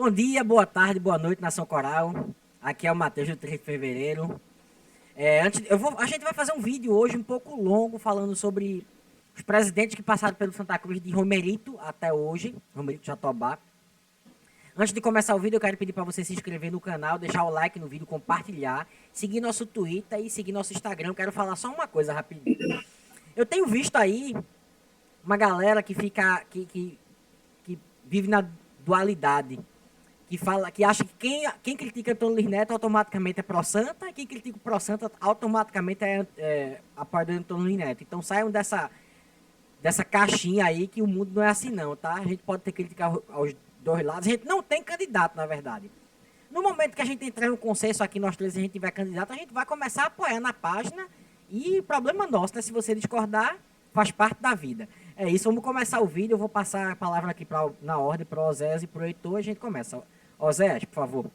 Bom dia, boa tarde, boa noite, Nação Coral. Aqui é o Matheus do 3 de fevereiro. A gente vai fazer um vídeo hoje um pouco longo falando sobre os presidentes que passaram pelo Santa Cruz de Romerito até hoje, Romerito Jatobá. Antes de começar o vídeo, eu quero pedir para você se inscrever no canal, deixar o like no vídeo, compartilhar, seguir nosso Twitter e seguir nosso Instagram. Eu quero falar só uma coisa rapidinho. Eu tenho visto aí uma galera que fica que vive na dualidade, que fala, que acha que quem critica Antônio Luiz Neto automaticamente é pró-santa, e quem critica o pró-santa automaticamente é a parte do Antônio Luiz Neto. Então saiam dessa caixinha aí que o mundo não é assim não, tá? A gente pode ter crítica aos dois lados, a gente não tem candidato, na verdade. No momento que a gente entrar no consenso aqui, nós três, a gente tiver candidato, a gente vai começar a apoiar na página e problema nosso, né? Se você discordar, faz parte da vida. É isso, vamos começar o vídeo, eu vou passar a palavra aqui na ordem para o Oséias e para o Heitor, a gente começa. Oséias, por favor.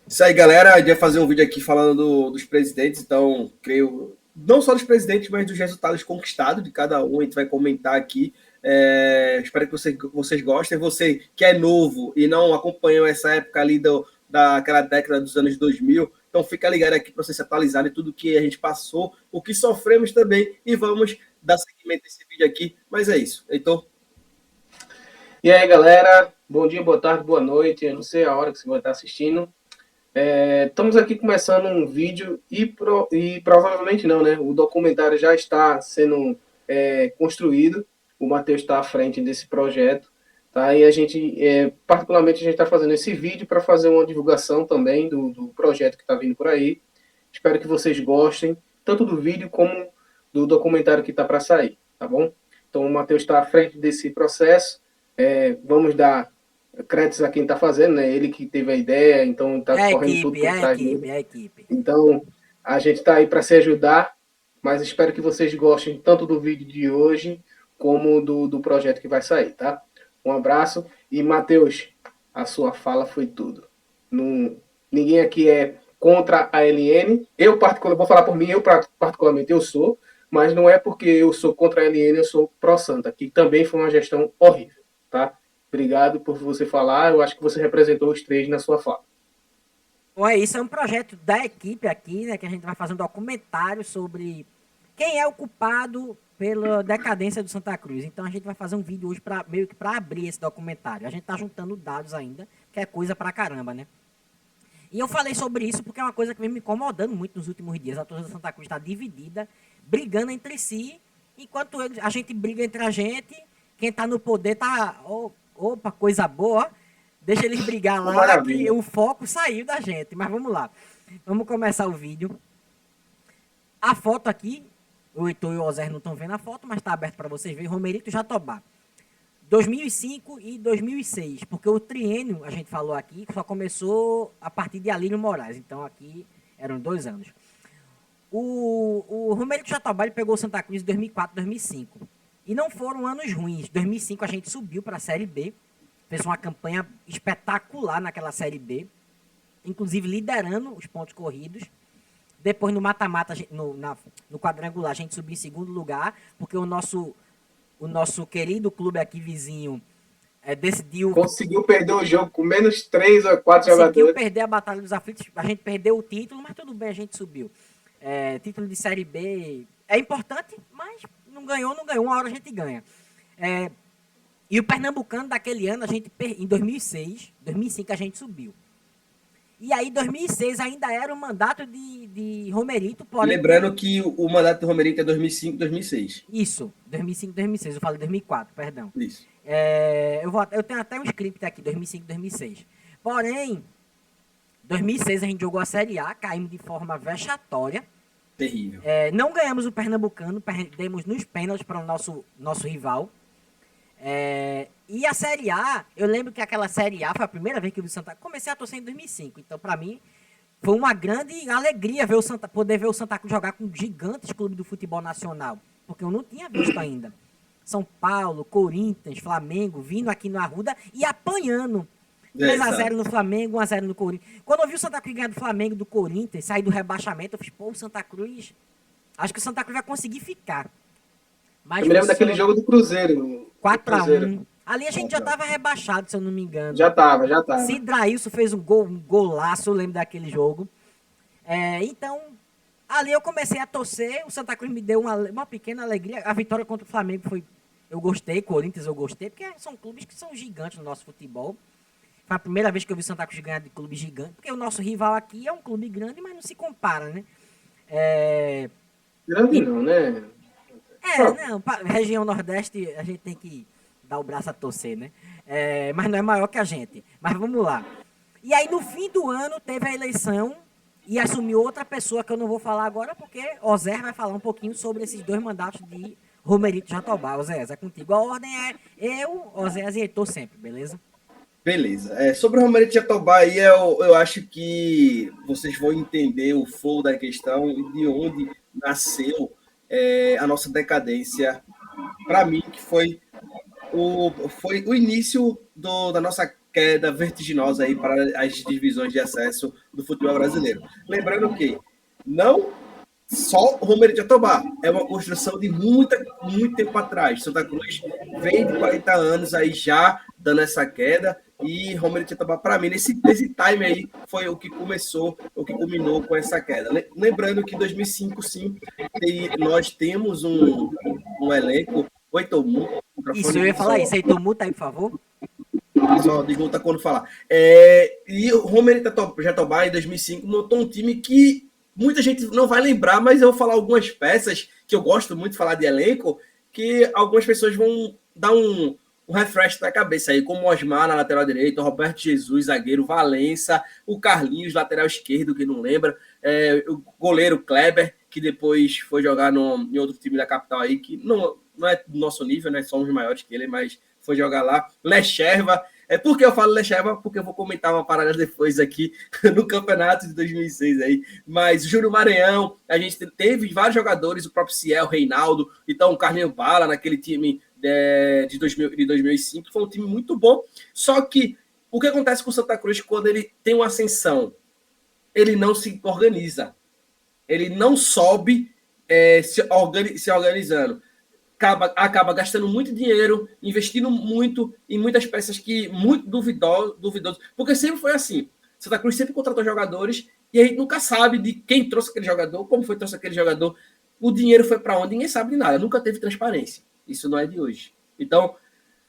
Isso aí, galera. A gente vai fazer um vídeo aqui falando dos presidentes. Então, creio, não só dos presidentes, mas dos resultados conquistados de cada um. A gente vai comentar aqui. Espero que vocês gostem. Você que é novo e não acompanhou essa época ali daquela década dos anos 2000, então fica ligado aqui para você se atualizar de tudo que a gente passou, o que sofremos também. E vamos dar seguimento a esse vídeo aqui. Mas é isso. Heitor? E aí, galera, bom dia, boa tarde, boa noite. Eu não sei a hora que você vai estar assistindo. Estamos aqui começando um vídeo e provavelmente não, né? O documentário já está sendo construído. O Matheus está à frente desse projeto, tá? E a gente, particularmente, a gente está fazendo esse vídeo para fazer uma divulgação também do projeto que está vindo por aí. Espero que vocês gostem, tanto do vídeo como do documentário que está para sair, tá bom? Então, o Matheus está à frente desse processo. Vamos dar créditos a quem está fazendo, né? Ele que teve a ideia, então está correndo tudo por trás dele. É a equipe. Então, a gente está aí para se ajudar, mas espero que vocês gostem tanto do vídeo de hoje como do projeto que vai sair, tá? Um abraço. E, Matheus, a sua fala foi tudo. Ninguém aqui é contra a LN. Eu, particularmente, vou falar por mim, particularmente eu sou, mas não é porque eu sou contra a LN, eu sou pró-Santa, que também foi uma gestão horrível. Tá? Obrigado por você falar. Eu acho que você representou os três na sua fala. Bom, isso é um projeto da equipe aqui, né? Que a gente vai fazer um documentário sobre quem é o culpado pela decadência do Santa Cruz. Então a gente vai fazer um vídeo hoje meio que para abrir esse documentário. A gente tá juntando dados ainda, que é coisa pra caramba, né? E eu falei sobre isso porque é uma coisa que vem me incomodando muito nos últimos dias. A torcida do Santa Cruz está dividida, brigando entre si, enquanto a gente briga entre a gente. Quem tá no poder tá... Opa, coisa boa. Deixa eles brigar lá, maravilha, que o foco saiu da gente. Mas vamos lá. Vamos começar o vídeo. A foto aqui, o Heitor e o Oséias não estão vendo a foto, mas está aberto para vocês verem. Romerito Jatobá. 2005 e 2006. Porque o triênio, a gente falou aqui, só começou a partir de Alírio Moraes. Então aqui eram 2 anos. O Romerito Jatobá ele pegou o Santa Cruz em 2004, 2005. E não foram anos ruins. Em 2005 a gente subiu para a Série B, fez uma campanha espetacular naquela Série B, inclusive liderando os pontos corridos. Depois no mata-mata, no quadrangular, a gente subiu em segundo lugar, porque o nosso querido clube aqui vizinho decidiu... Conseguiu perder o jogo com menos 3 ou 4 jogadores. Conseguiu perder a Batalha dos Aflitos, a gente perdeu o título, mas tudo bem, a gente subiu. Título de Série B é importante, mas... não ganhou, uma hora a gente ganha. E o Pernambucano daquele ano, em 2006, 2005 a gente subiu. E aí, 2006 ainda era o mandato de Romerito. Porém, lembrando que o mandato de Romerito é 2005, 2006. Isso, 2005, 2006. Eu falei 2004, perdão. Isso. Eu tenho até um script aqui, 2005, 2006. Porém, 2006 a gente jogou a Série A, caímos de forma vexatória. Terrível. Não ganhamos o Pernambucano, perdemos nos pênaltis para o nosso rival. E a Série A, eu lembro que aquela Série A foi a primeira vez que eu vi o Santa Cruz. Comecei a torcer em 2005, então para mim foi uma grande alegria poder ver o Santa Cruz jogar com gigantes clubes do futebol nacional, porque eu não tinha visto ainda. São Paulo, Corinthians, Flamengo, vindo aqui no Arruda e apanhando. 3x0 no Flamengo, 1x0 no Corinthians. Quando eu vi o Santa Cruz ganhar do Flamengo, do Corinthians, sair do rebaixamento, eu fiz, o Santa Cruz... Acho que o Santa Cruz vai conseguir ficar. Mas eu me lembro daquele jogo do Cruzeiro. 4x1. Ali a gente já tava rebaixado, se eu não me engano. Já tava. Cidrailson fez um golaço, eu lembro daquele jogo. Então, ali eu comecei a torcer, o Santa Cruz me deu uma pequena alegria. A vitória contra o Flamengo foi... Eu gostei, Corinthians eu gostei, porque são clubes que são gigantes no nosso futebol. Foi a primeira vez que eu vi o Santa Cruz ganhar de clube gigante, porque o nosso rival aqui é um clube grande, mas não se compara, né? Grande não, né? Não, região Nordeste a gente tem que dar o braço a torcer, né? Mas não é maior que a gente. Mas vamos lá. E aí, no fim do ano, teve a eleição e assumiu outra pessoa que eu não vou falar agora, porque Ozer vai falar um pouquinho sobre esses 2 mandatos de Romerito Jatobá. Ozer, é contigo. A ordem é eu, Ozer e Heitor sempre, beleza? Beleza. Sobre o Romerito Jatobá aí, eu acho que vocês vão entender o flow da questão e de onde nasceu a nossa decadência. Para mim, que foi o início da nossa queda vertiginosa aí para as divisões de acesso do futebol brasileiro. Lembrando que não só o Romerito Jatobá é uma construção de muito tempo atrás. Santa Cruz vem de 40 anos aí já dando essa queda, e Romerito Jatobá, para mim, nesse time aí, foi o que começou, o que culminou com essa queda. Lembrando que em 2005, sim, nós temos um elenco. Oi, Tomu. Isso, eu ia falar isso. Heitor, muta aí, por favor. Só desmuta quando falar. E o Romerito Jatobá, em 2005, montou um time que muita gente não vai lembrar, mas eu vou falar algumas peças que eu gosto muito de falar de elenco, que algumas pessoas vão dar um refresh na cabeça aí, como o Osmar na lateral direita, o Roberto Jesus, zagueiro, Valença, o Carlinhos, lateral esquerdo, que não lembra, o goleiro Kleber, que depois foi jogar em outro time da capital aí, que não é do nosso nível, né? Somos maiores que ele, mas foi jogar lá. Lecherva. Por que eu falo Lecherva? Porque eu vou comentar uma parada depois aqui no campeonato de 2006 aí. Mas Júlio Maranhão, a gente teve vários jogadores, o próprio Ciel, Reinaldo, então o Carlinho Bala naquele time de 2005, foi um time muito bom. Só que o que acontece com o Santa Cruz quando ele tem uma ascensão? Ele não se organiza. Ele não sobe se organizando. Acaba gastando muito dinheiro, investindo muito em muitas peças que muito duvidosas, porque sempre foi assim. Santa Cruz sempre contratou jogadores e a gente nunca sabe de quem trouxe aquele jogador, como foi que trouxe aquele jogador, o dinheiro foi para onde, ninguém sabe de nada, nunca teve transparência. Isso não é de hoje. Então,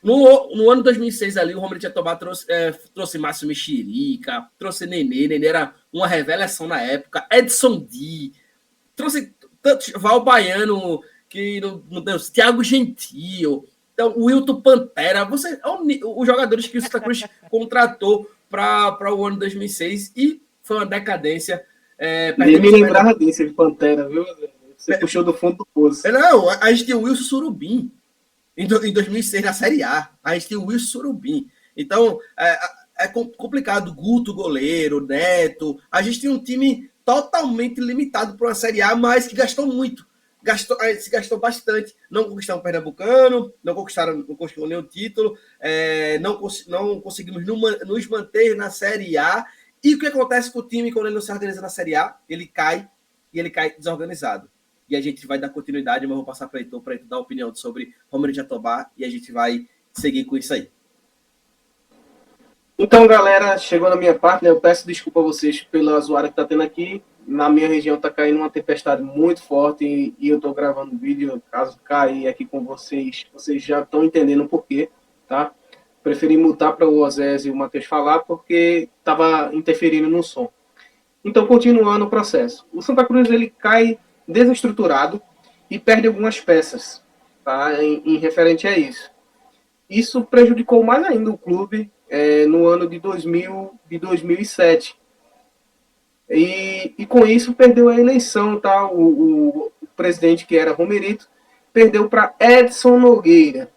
no ano 2006 ali, o Romerito Jatobá trouxe Márcio Mexerica, trouxe Nenê era uma revelação na época, Edson D, trouxe tantos, Val Baiano, que não Deus, Thiago Gentil, então o Wilton Pantera, os jogadores que o Santa Cruz contratou para o ano 2006, e foi uma decadência. Nem me lembrava desse de Pantera, viu? Você puxou do fundo do poço. Não, a gente tem o Wilson Surubim em 2006 na Série A. A gente tem o Wilson Surubim. Então, é complicado. Guto, goleiro, Neto. A gente tem um time totalmente limitado para uma Série A, mas que gastou muito. Se gastou bastante. Não conquistaram o Pernambucano, não conseguiram nenhum título, não conseguimos nos manter na Série A. E o que acontece com o time quando ele não se organiza na Série A? Ele cai, e ele cai desorganizado. E a gente vai dar continuidade, mas eu vou passar para o Heitor dar opinião sobre Romerito Jatobá, e a gente vai seguir com isso aí. Então, galera, chegou na minha parte, né? Eu peço desculpa a vocês pela zoada que tá tendo aqui. Na minha região tá caindo uma tempestade muito forte e eu tô gravando vídeo. Caso cair aqui com vocês, vocês já estão entendendo o porquê, tá? Preferi mutar para o Osés e o Matheus falar porque tava interferindo no som. Então, continuando o processo. O Santa Cruz, ele cai desestruturado e perde algumas peças, tá? Em referente a isso. Isso prejudicou mais ainda o clube no ano de 2007. E com isso perdeu a eleição, tá? O presidente, que era Romerito, perdeu para Edson Nogueira.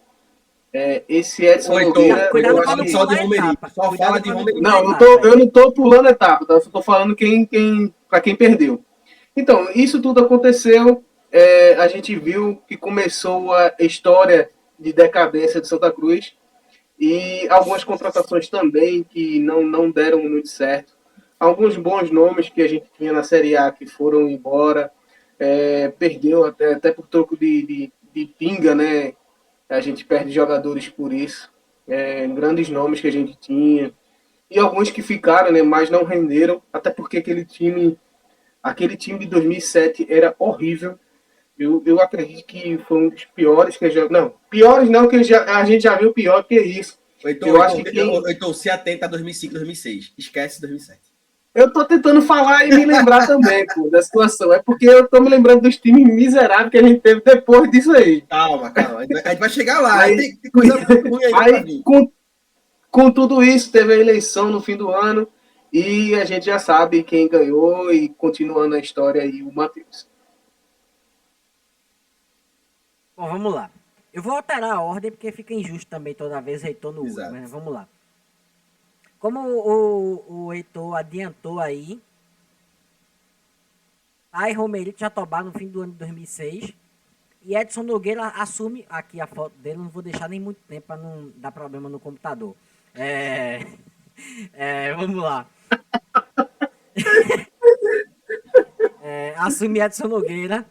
Esse Edson Nogueira... Cuidado para não pular a etapa. Só fala de Romerito. Não, eu não estou pulando a etapa, tá? Eu estou falando para quem perdeu. Então, isso tudo aconteceu, a gente viu que começou a história de decadência de Santa Cruz e algumas contratações também que não deram muito certo. Alguns bons nomes que a gente tinha na Série A que foram embora, perdeu até por troco de pinga, né? A gente perde jogadores por isso. grandes nomes que a gente tinha, e alguns que ficaram, né, mas não renderam, até porque aquele time de 2007 era horrível. Eu acredito que foi um dos piores que eu já... Não, piores não, que a gente já viu pior que isso. Então, se atenta a 2005, 2006. Esquece 2007. Eu tô tentando falar e me lembrar também, pô, da situação. É porque eu tô me lembrando dos times miseráveis que a gente teve depois disso aí. Calma. A gente vai chegar lá. Aí, tem coisa ruim aí com tudo isso, teve a eleição no fim do ano e a gente já sabe quem ganhou e continuando a história aí, o Matheus. Bom, vamos lá. Eu vou alterar a ordem porque fica injusto também toda vez Heitor no último, mas vamos lá. Como o Heitor adiantou aí, aí Romerito Jatobá no fim do ano de 2006 e Edson Nogueira assume, aqui a foto dele, não vou deixar nem muito tempo para não dar problema no computador. Vamos lá. Assume Edson Nogueira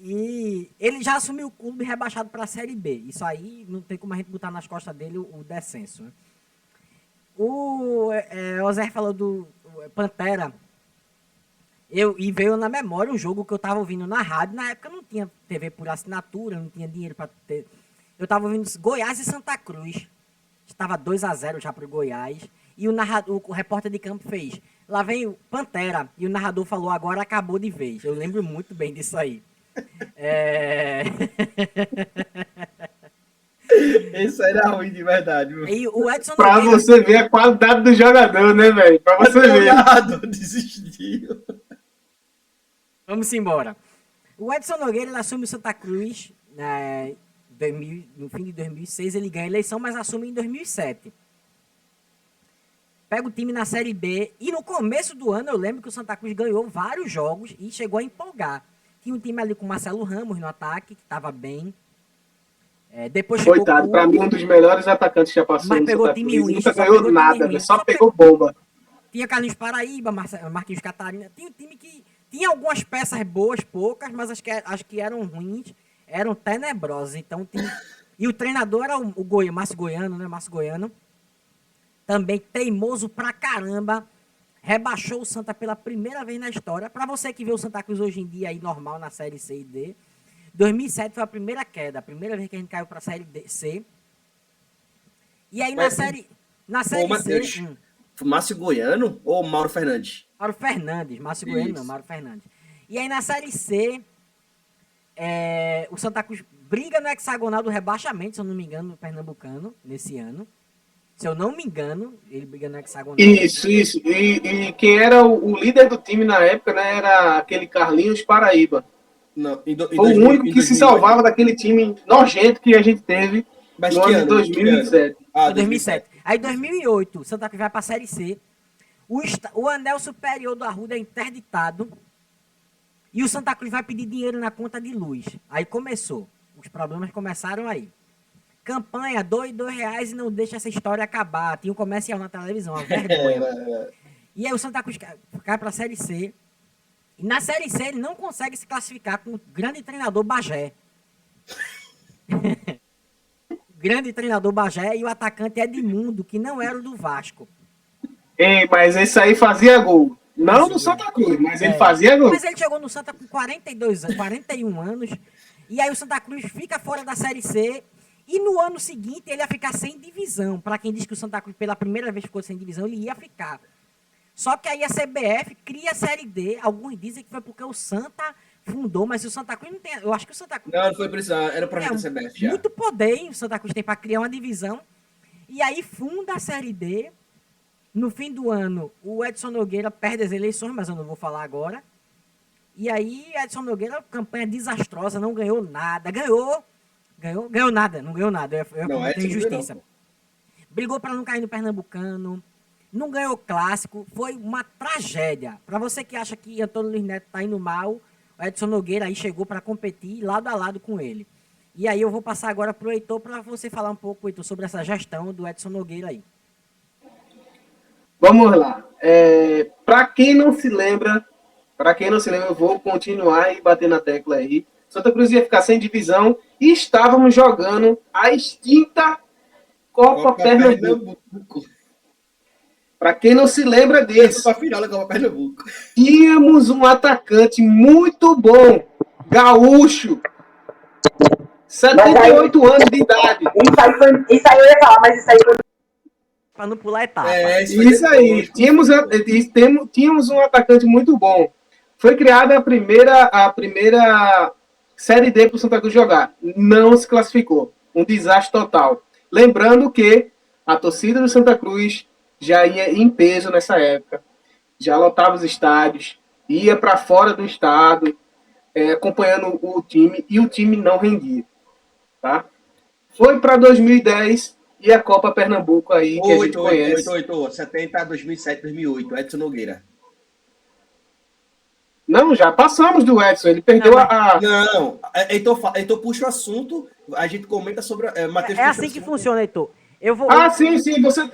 e ele já assumiu o clube rebaixado para a Série B. Isso aí não tem como a gente botar nas costas dele o descenso, né? O Zé falou do Pantera. E veio na memória um jogo que eu tava ouvindo na rádio. Na época não tinha TV por assinatura, não tinha dinheiro para ter. Eu tava ouvindo Goiás e Santa Cruz. Estava 2-0 já pro Goiás. E o repórter de campo fez: lá vem o Pantera. E o narrador falou: agora acabou de vez. Eu lembro muito bem disso aí. Isso aí era ruim de verdade. E o Edson pra Nogueira... você ver a qualidade do jogador, né, velho? Pra você ver. O narrador desistiu. Vamos embora. O Edson Nogueira ele assume o Santa Cruz no fim de 2006. Ele ganha a eleição, mas assume em 2007. Pega o time na Série B. E no começo do ano, eu lembro que o Santa Cruz ganhou vários jogos e chegou a empolgar. Tinha um time ali com o Marcelo Ramos no ataque, que estava bem. Depois chegou coitado, pra mim um dos melhores atacantes que já passou. Mas pegou time ruim. Nunca ganhou nada, só pegou bomba. Tinha Carlinhos Paraíba, Marquinhos Catarina. Tinha um time que tinha algumas peças boas, poucas, mas as que eram ruins eram tenebrosas. Então, e o treinador era o Márcio Goiano, né? Márcio Goiano. Também teimoso pra caramba. Rebaixou o Santa pela primeira vez na história. Pra você que vê o Santa Cruz hoje em dia aí normal na Série C e D, 2007 foi a primeira queda, a primeira vez que a gente caiu pra Série C. E aí na Série C... Márcio Goiano ou Mauro Fernandes? Mauro Fernandes, Márcio Goiano não, Mauro Fernandes. E aí na Série C, o Santa Cruz briga no hexagonal do rebaixamento, se eu não me engano, no Pernambucano, nesse ano. Se eu não me engano, ele briga no hexagonal. Isso. E quem era o líder do time na época, né, era aquele Carlinhos Paraíba. Não, foi o único que se salvava daquele time nojento que a gente teve no ano de 2007. Ah, 2007. Aí, em 2008, Santa Cruz vai para a Série C. O anel superior do Arruda é interditado. E o Santa Cruz vai pedir dinheiro na conta de luz. Aí começou. Os problemas começaram aí. Campanha, R$2 e não deixa essa história acabar. Tinha um comercial na televisão, uma vergonha. E aí o Santa Cruz cai para a Série C. E na Série C ele não consegue se classificar com o grande treinador Bagé. Grande treinador Bagé e o atacante Edmundo, que não era o do Vasco. Ei, mas esse aí fazia gol. Não no Santa Cruz, mas ele fazia gol. Mas ele chegou no Santa com 41 anos. E aí o Santa Cruz fica fora da Série C. E no ano seguinte ele ia ficar sem divisão. Para quem diz que o Santa Cruz pela primeira vez ficou sem divisão, ele ia ficar. Só que aí a CBF cria a Série D. Alguns dizem que foi porque o Santa fundou, mas o Santa Cruz não tem... Eu acho que o Santa Cruz... Não foi por isso, era o projeto da CBF já. Muito poder, hein? O Santa Cruz tem para criar uma divisão. E aí funda a Série D. No fim do ano, o Edson Nogueira perde as eleições, mas eu não vou falar agora. E aí, Edson Nogueira, campanha desastrosa, não ganhou nada. Ganhou nada, não ganhou nada. Eu cometer injustiça. Brigou para não cair no Pernambucano. Não ganhou clássico. Foi uma tragédia. Para você que acha que Antônio Luiz Neto tá indo mal, o Edson Nogueira aí chegou para competir lado a lado com ele. E aí eu vou passar agora pro Heitor para você falar um pouco, Heitor, sobre essa gestão do Edson Nogueira aí. Vamos lá. Para quem não se lembra, eu vou continuar e bater na tecla aí. Santa Cruz ia ficar sem divisão e estávamos jogando a extinta Copa Pernambuco. Para quem não se lembra disso, Copa final da Copa Pernambuco. Tínhamos um atacante muito bom, gaúcho, 78 anos de idade. Isso aí eu ia falar, mas isso aí foi... Pra não pular etapa. Isso aí. Tínhamos um atacante muito bom. Foi criada a primeira Série D para o Santa Cruz jogar. Não se classificou. Um desastre total. Lembrando que a torcida do Santa Cruz já ia em peso nessa época. Já lotava os estádios, ia para fora do estado, acompanhando o time, e o time não rendia. Tá? Foi para 2010 e a Copa Pernambuco aí, que a gente conhece. 70, 2007, 2008. Edson Nogueira. Não, já passamos do Edson. Ele perdeu Não, então puxa o assunto, a gente comenta sobre... Matheus É assim que funciona, Heitor. Sim.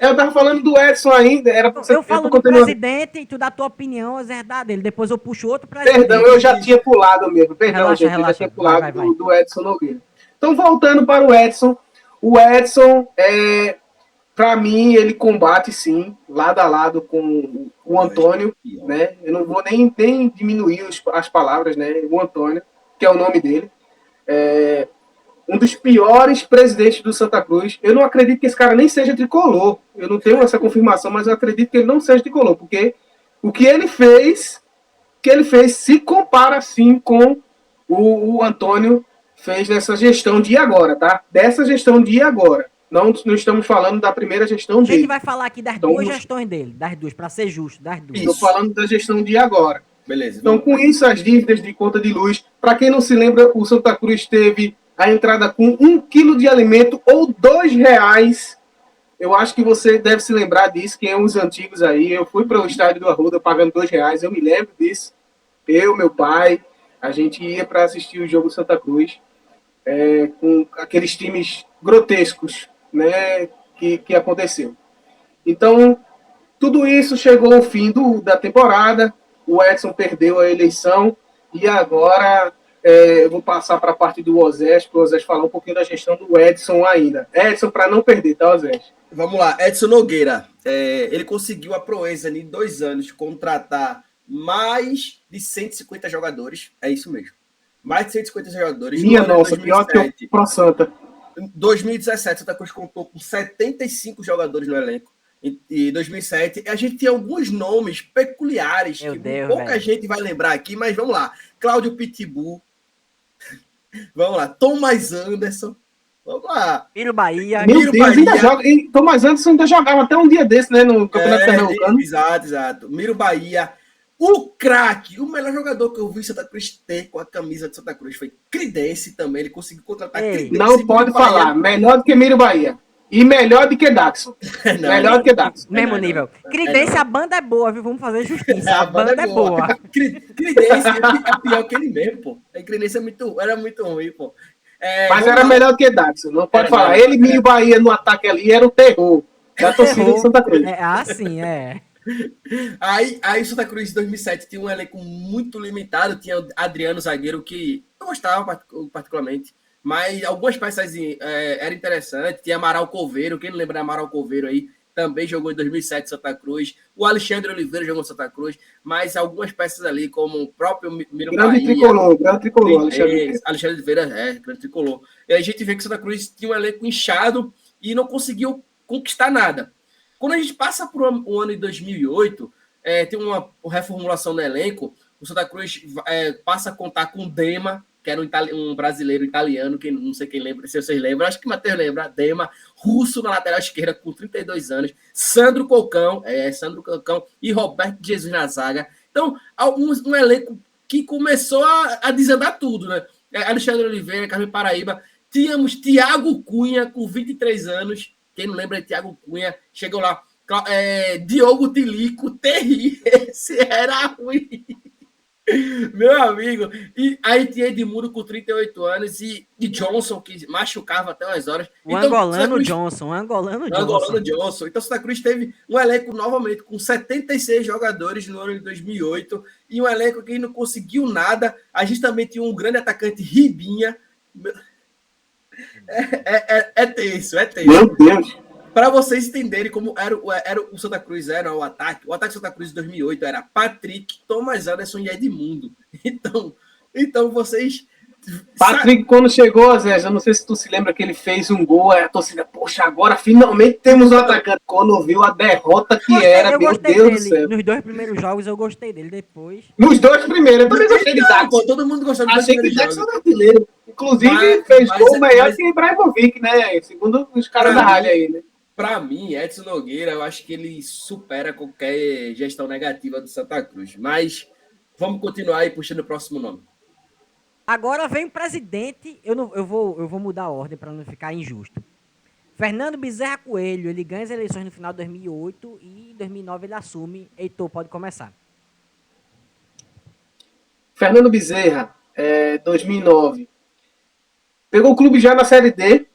Eu tava falando do Edson ainda. Eu falo do presidente e tu dá a tua opinião, as verdades dele. Depois eu puxo outro presidente. Perdão, eu já tinha pulado mesmo. Perdão, relaxa, eu já tinha pulado vai. do Edson Nogueira. Então, voltando para o Edson. O Edson, para mim, ele combate, sim, lado a lado com o Antônio. Né? Eu não vou nem diminuir as palavras, né? O Antônio, que é o nome dele. Um dos piores presidentes do Santa Cruz. Eu não acredito que esse cara nem seja tricolor. Eu não tenho essa confirmação, mas eu acredito que ele não seja tricolor, porque o que ele fez se compara, sim, com o Antônio fez nessa gestão de agora, tá? Dessa gestão de agora. Não estamos falando da primeira gestão dele. A gente vai falar aqui das duas gestões dele. Das duas, para ser justo, das duas. Estou falando da gestão de agora. Beleza. Então, com isso, as dívidas de conta de luz. Para quem não se lembra, o Santa Cruz teve a entrada com 1 quilo de alimento ou R$2. Eu acho que você deve se lembrar disso, quem é os antigos aí. Eu fui para o estádio do Arruda pagando R$2, eu me lembro disso. Eu, meu pai, a gente ia para assistir o jogo Santa Cruz, com aqueles times grotescos, né, que aconteceu. Então, tudo isso chegou ao fim da temporada, o Edson perdeu a eleição, e agora... eu vou passar para a parte do Osés, para o Osés falar um pouquinho da gestão do Edson ainda. Edson, para não perder, tá, Osés? Vamos lá, Edson Nogueira. Ele conseguiu a proeza em 2 anos contratar mais de 150 jogadores. É isso mesmo. Mais de 150 jogadores. Minha nossa, pior que o Pro Santa. Em 2017, Santa Cruz contou com 75 jogadores no elenco. Em 2007, a gente tem alguns nomes peculiares pouca gente vai lembrar aqui, mas vamos lá. Cláudio Pitbull. Vamos lá, Thomas Anderson. Vamos lá. Miro Bahia. Meu Deus, ainda joga. Thomas Anderson ainda jogava até um dia desse, né? No Campeonato Pernambucano. Exato. Miro Bahia. O craque, o melhor jogador que eu vi Santa Cruz ter com a camisa de Santa Cruz foi Cridense também. Ele conseguiu contratar Cridense. Não pode falar. Melhor do que Miro Bahia. E melhor do que Daxon. Melhor do que Daxon. Mesmo nível. Cridense, a banda é boa, viu? Vamos fazer justiça. A banda é boa. Cridense é pior que ele mesmo, pô. Cridense era muito ruim, pô. Mas era melhor do que Daxon. Não pode falar. Ele e Miro Bahia no ataque ali era o terror da torcida de Santa Cruz. Sim, é. Aí o Santa Cruz em 2007 tinha um elenco muito limitado. Tinha o Adriano Zagueiro, que eu gostava particularmente. Mas algumas peças eram interessantes. Tinha Amaral Coveiro. Quem não lembra de Amaral Coveiro aí? Também jogou em 2007 Santa Cruz. O Alexandre Oliveira jogou em Santa Cruz. Mas algumas peças ali, como o próprio Miro Bahia. Grande tricolor, Alexandre Oliveira, grande tricolor. E a gente vê que Santa Cruz tinha um elenco inchado e não conseguiu conquistar nada. Quando a gente passa por o ano de 2008, tem uma reformulação no elenco. O Santa Cruz passa a contar com o Dema, que era um brasileiro italiano, que não sei quem lembra, se vocês lembram, acho que o Matheus lembra, Dema, russo na lateral esquerda com 32 anos, Sandro Colcão e Roberto Jesus na zaga. Então, um elenco que começou a desandar tudo, né? Alexandre Oliveira, Carmen Paraíba, tínhamos Thiago Cunha com 23 anos, quem não lembra de Thiago Cunha, chegou lá, Diogo Tilico, terrível, esse era ruim. Meu amigo, e aí tinha Edmundo com 38 anos e Johnson, que machucava até umas horas. Angolano Johnson. Então, Santa Cruz teve um elenco novamente com 76 jogadores no ano de 2008 e um elenco que não conseguiu nada. A gente também tinha um grande atacante, Ribinha. É tenso. Meu Deus. para vocês entenderem como era o Santa Cruz, era o ataque do Santa Cruz de 2008 era Patrick, Thomas Anderson e Edmundo. Então vocês... Patrick, quando chegou, Zé, eu não sei se tu se lembra que ele fez um gol, a torcida, poxa, agora finalmente temos um atacante. Quando viu a derrota que era, meu Deus do céu. Nos 2 primeiros jogos eu gostei dele, depois... Nos 2 primeiros, eu também gostei de Dax. Todo mundo gostou dos dois Achei que primeiros Dax jogos. era artilheiro. Inclusive, fez gol melhor que Ibrahimovic, né? Segundo os caras da rádio aí, né? Para mim, Edson Nogueira, eu acho que ele supera qualquer gestão negativa do Santa Cruz. Mas vamos continuar aí puxando o próximo nome. Agora vem o presidente, eu vou mudar a ordem para não ficar injusto. Fernando Bezerra Coelho, ele ganha as eleições no final de 2008 e em 2009 ele assume. Heitor, pode começar. Fernando Bezerra, 2009. Pegou o clube já na Série D,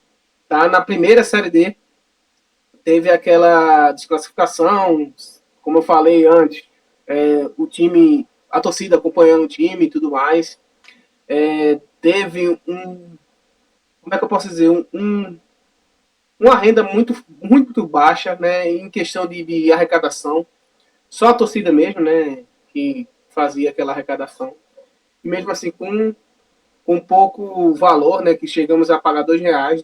tá? Na primeira Série D. Teve aquela desclassificação, como eu falei antes, o time, a torcida acompanhando o time e tudo mais. Teve como é que eu posso dizer, uma renda muito, muito baixa, né, em questão de arrecadação. Só a torcida mesmo, né, que fazia aquela arrecadação. E mesmo assim, com pouco valor, né, que chegamos a pagar R$2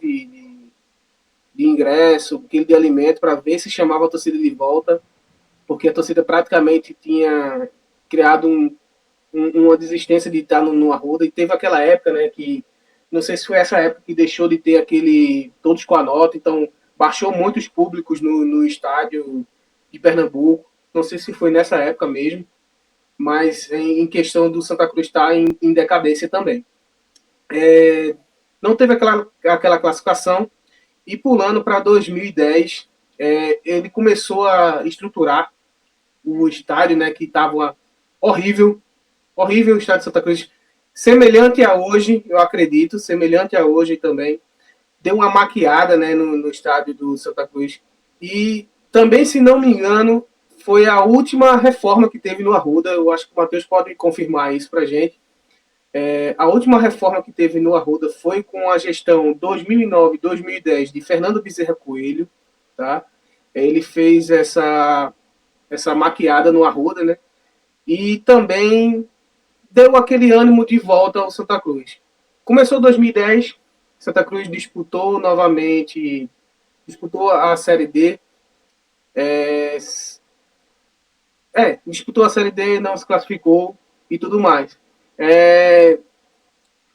de ingresso, quilo de alimento, para ver se chamava a torcida de volta, porque a torcida praticamente tinha criado uma desistência de estar no Arruda, e teve aquela época, né, que não sei se foi essa época que deixou de ter aquele todos com a nota, então baixou muitos públicos no estádio de Pernambuco, não sei se foi nessa época mesmo, mas em questão do Santa Cruz estar em decadência também. Não teve aquela classificação, e pulando para 2010, ele começou a estruturar o estádio, né, que estava horrível o estádio de Santa Cruz, semelhante a hoje, eu acredito, semelhante a hoje também. Deu uma maquiada, né, no estádio do Santa Cruz. E também, se não me engano, foi a última reforma que teve no Arruda. Eu acho que o Matheus pode confirmar isso para a gente. A última reforma que teve no Arruda foi com a gestão 2009-2010 de Fernando Bezerra Coelho. Tá? Ele fez essa maquiada no Arruda, né? E também deu aquele ânimo de volta ao Santa Cruz. Começou 2010, Santa Cruz disputou novamente, disputou a Série D, disputou a Série D, não se classificou e tudo mais.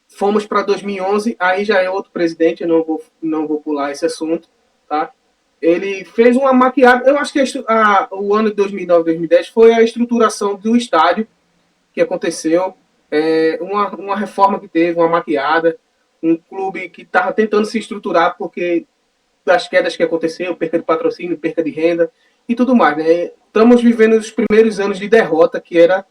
Fomos para 2011, aí já é outro presidente, eu não vou pular esse assunto, tá? Ele fez uma maquiada, eu acho que o ano de 2009, 2010 foi a estruturação do estádio que aconteceu, uma reforma que teve, uma maquiada, um clube que estava tentando se estruturar porque das quedas que aconteceu, perca de patrocínio, perca de renda e tudo mais, né? Estamos vivendo os primeiros anos de derrota, que era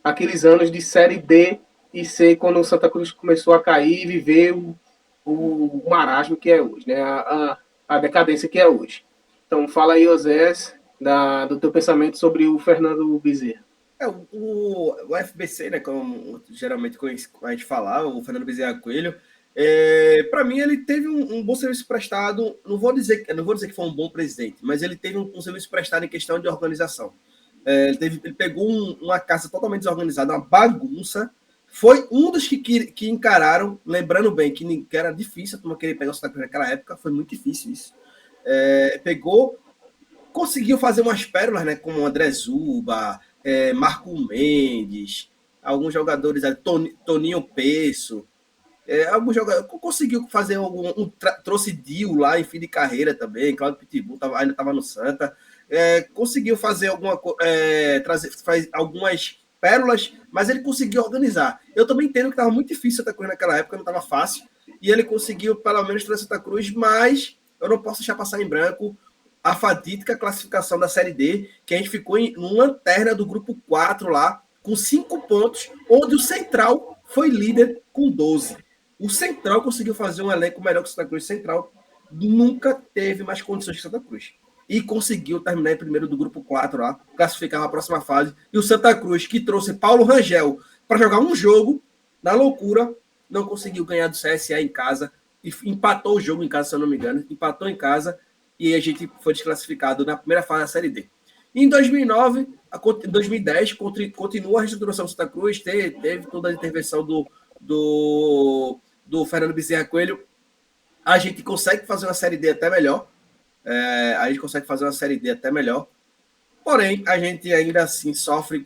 aqueles anos de Série D e C, quando o Santa Cruz começou a cair e viver o marasmo que é hoje, né? A decadência que é hoje. Então, fala aí, Osés, do teu pensamento sobre o Fernando Bezerra. O FBC, né, como geralmente a gente fala, o Fernando Bezerra Coelho, para mim ele teve um bom serviço prestado. Não vou dizer que foi um bom presidente, mas ele teve um serviço prestado em questão de organização. Ele pegou uma casa totalmente desorganizada, uma bagunça. Foi um dos que encararam, lembrando bem que era difícil a turma querer pegar o Santa Cruz naquela época, foi muito difícil isso. Conseguiu fazer umas pérolas, né, como André Zuba, Marco Mendes, alguns jogadores, Toninho Peço, alguns jogadores, conseguiu fazer trouxe Dio lá em fim de carreira também, Claudio Pitbull ainda estava no Santa, conseguiu fazer faz algumas pérolas, mas ele conseguiu organizar. Eu também entendo que estava muito difícil Santa Cruz naquela época, não estava fácil, e ele conseguiu pelo menos trazer Santa Cruz, mas eu não posso deixar passar em branco a fatídica classificação da Série D, que a gente ficou em lanterna do grupo 4 lá, com 5 pontos, onde o Central foi líder com 12. O Central conseguiu fazer um elenco melhor que o Santa Cruz. Central nunca teve mais condições que o Santa Cruz. E conseguiu terminar em primeiro do grupo 4 lá, classificar na próxima fase. E o Santa Cruz, que trouxe Paulo Rangel para jogar um jogo, na loucura, não conseguiu ganhar do CSA em casa, e empatou o jogo em casa, se eu não me engano, empatou em casa, e a gente foi desclassificado na primeira fase da Série D. Em 2009, 2010, continua a reestruturação do Santa Cruz, teve toda a intervenção do Fernando Bezerra Coelho. A gente consegue fazer uma Série D até melhor. Porém, a gente ainda assim sofre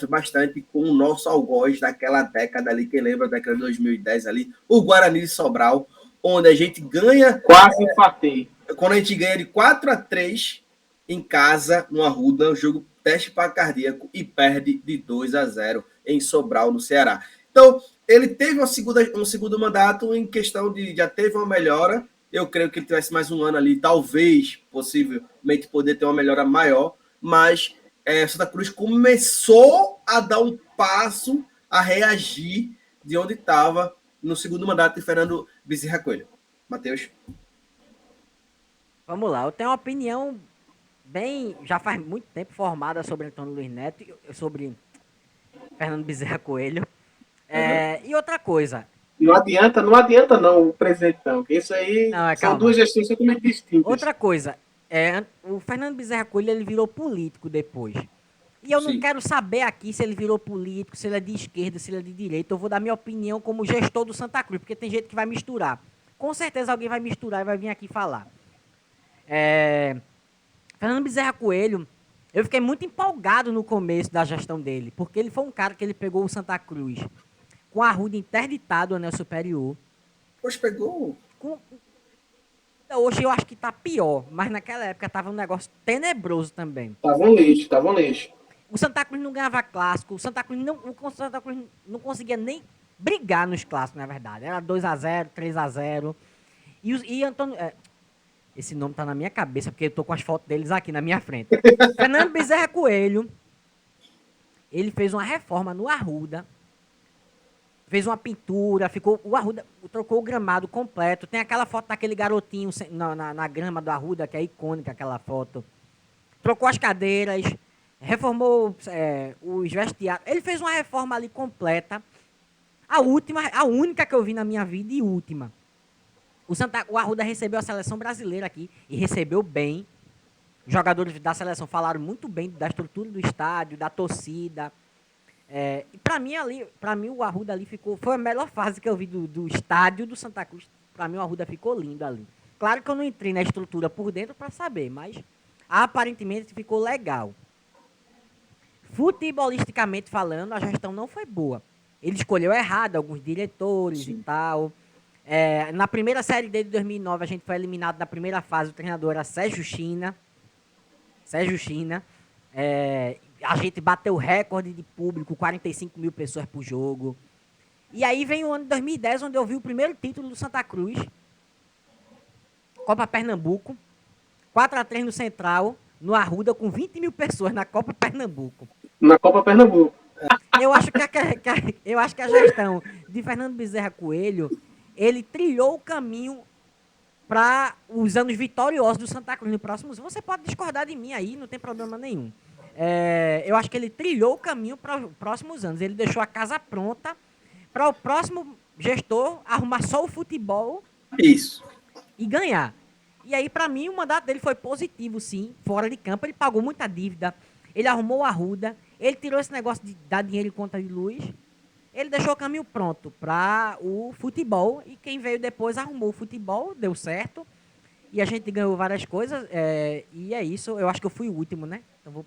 bastante com o nosso algoz daquela década ali, quem lembra da década de 2010 ali, o Guarani de Sobral, onde a gente ganha... Quase empatei. Quando a gente ganha de 4-3 em casa, no Arruda, um jogo teste para cardíaco, e perde de 2-0 em Sobral, no Ceará. Então, ele teve um segundo mandato em questão de... Já teve uma melhora. Eu creio que ele tivesse mais um ano ali, talvez, possivelmente, poder ter uma melhora maior, mas Santa Cruz começou a dar um passo, a reagir de onde estava no segundo mandato de Fernando Bezerra Coelho. Matheus? Vamos lá, eu tenho uma opinião já faz muito tempo formada sobre Antônio Luiz Neto, sobre Fernando Bezerra Coelho. E outra coisa... Não adianta não, o presidentão. Isso aí são duas gestões totalmente distintas. Outra coisa, o Fernando Bezerra Coelho, ele virou político depois. E eu não quero saber aqui se ele virou político, se ele é de esquerda, se ele é de direita. Eu vou dar minha opinião como gestor do Santa Cruz, porque tem gente que vai misturar. Com certeza alguém vai misturar e vai vir aqui falar. Fernando Bezerra Coelho, eu fiquei muito empolgado no começo da gestão dele, porque ele foi um cara que ele pegou o Santa Cruz com a Arruda interditado, o anel superior. Pois pegou. Hoje eu acho que tá pior, mas naquela época tava um negócio tenebroso também. Tava um lixo. O Santa Cruz não ganhava clássico, o Santa Cruz não conseguia nem brigar nos clássicos, na verdade. Era 2-0, 3-0. E Antônio... esse nome tá na minha cabeça, porque eu tô com as fotos deles aqui na minha frente. Fernando Bezerra Coelho, ele fez uma reforma no Arruda, fez uma pintura, o Arruda trocou o gramado completo. Tem aquela foto daquele garotinho na grama do Arruda, que é icônica aquela foto. Trocou as cadeiras, reformou os vestiários. Ele fez uma reforma ali completa. A única que eu vi na minha vida e última. O Arruda recebeu a seleção brasileira aqui e recebeu bem. Os jogadores da seleção falaram muito bem da estrutura do estádio, da torcida. Para mim o Arruda ali foi a melhor fase que eu vi do estádio do Santa Cruz. Para mim o Arruda ficou lindo ali. Claro que eu não entrei na estrutura por dentro para saber, mas aparentemente ficou legal. Futebolisticamente falando, a gestão não foi boa. Ele escolheu errado alguns diretores e tal. Na primeira Série D de 2009, a gente foi eliminado na primeira fase. O treinador era Sérgio China. A gente bateu o recorde de público, 45 mil pessoas por jogo. E aí vem o ano de 2010, onde eu vi o primeiro título do Santa Cruz. Copa Pernambuco. 4-3 no Central, no Arruda, com 20 mil pessoas na Copa Pernambuco. Eu acho que a gestão de Fernando Bezerra Coelho, ele trilhou o caminho para os anos vitoriosos do Santa Cruz no próximo ano. Você pode discordar de mim aí, não tem problema nenhum. Eu acho que ele trilhou o caminho para os próximos anos. Ele deixou a casa pronta para o próximo gestor arrumar só o futebol. Isso. E ganhar. E aí, para mim, o mandato dele foi positivo, sim. Fora de campo, ele pagou muita dívida. Ele arrumou a Arruda. Ele tirou esse negócio de dar dinheiro em conta de luz. Ele deixou o caminho pronto para o futebol. E quem veio depois arrumou o futebol, deu certo. E a gente ganhou várias coisas. E é isso. Eu acho que eu fui o último, né? Então vou